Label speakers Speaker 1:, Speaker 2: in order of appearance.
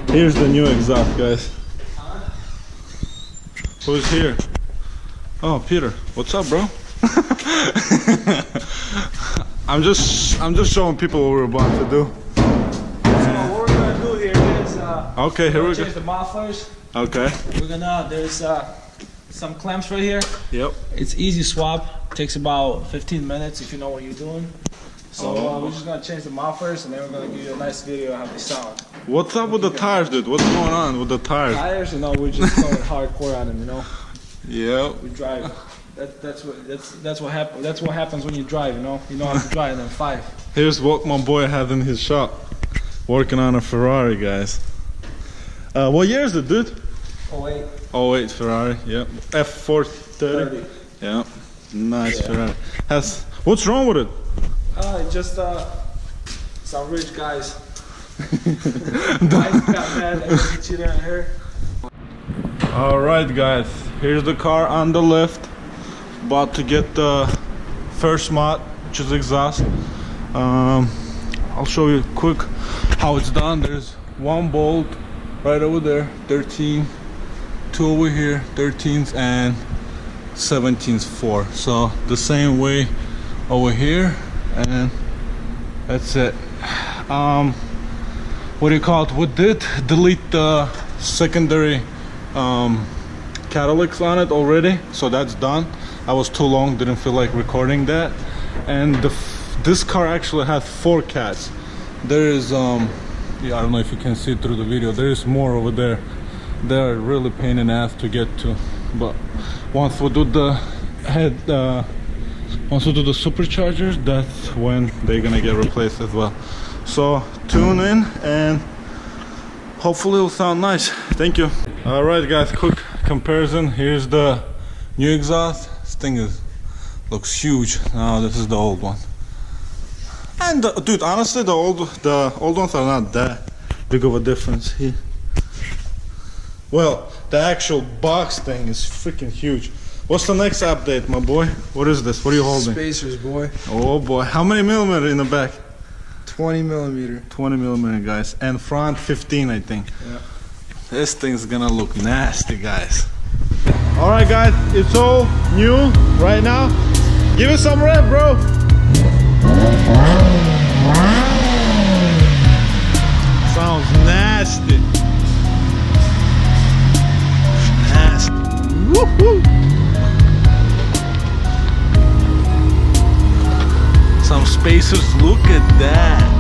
Speaker 1: Here's the new exhaust, guys. Who's here? Oh, Peter. What's up, bro? I'm just showing people what we're about to do.
Speaker 2: So what we're gonna do here is
Speaker 1: okay, here we go.
Speaker 2: change the mufflers.
Speaker 1: Okay.
Speaker 2: We're gonna there's some clamps right here.
Speaker 1: Yep.
Speaker 2: It's easy swap. Takes about 15 minutes if you know what you're doing. So we're just gonna change the mufflers and then we're gonna give you a nice video of how they sound.
Speaker 1: What's up with the tires, dude? What's going on with the tires?
Speaker 2: Tires, you know, we're just going hardcore on them, you know.
Speaker 1: Yeah.
Speaker 2: We drive. That's what happens. That's what happens when you drive, you know. You know how to drive in them 5.
Speaker 1: Here's what my boy had in his shop, working on a Ferrari, guys. What year is it, dude?
Speaker 2: 08.
Speaker 1: 08 Ferrari. Yep. F430. Yeah. Nice Ferrari. What's wrong with it?
Speaker 2: Just some rich guys. Guys got mad and cheated on her.
Speaker 1: All right, guys. Here's the car on the left. About to get the first mod, which is exhaust. I'll show you quick how it's done. There's one bolt right over there, 13, 2 over here, 13s, and 17s 4. So the same way over here, and that's it. What do you call it? We did delete the secondary catalytics on it already, so that's done. I was too long, didn't feel like recording that. And this car actually has 4 cats. There is yeah, I don't know if you can see through the video, there is more over there. They're really pain in the ass to get to, but once we do the once we do the superchargers, that's when they're gonna get replaced as well. So tune in and hopefully it'll sound nice. Thank you. All right, guys, quick comparison. Here's the new exhaust. This thing looks huge. Now this is the old one. And dude, honestly, the old ones are not that big of a difference here. Well, the actual box thing is freaking huge. What's the next update, my boy? What is this? What are you holding?
Speaker 3: Spacers, boy.
Speaker 1: Oh boy, how many millimeter in the back?
Speaker 3: 20 millimeter.
Speaker 1: 20 millimeter, guys, and front 15, I think.
Speaker 3: Yeah.
Speaker 1: This thing's gonna look nasty, guys. All right, guys, it's all new right now. Give it some rev, bro. Sounds nasty. Nasty. Woohoo! Some spacers, look at that.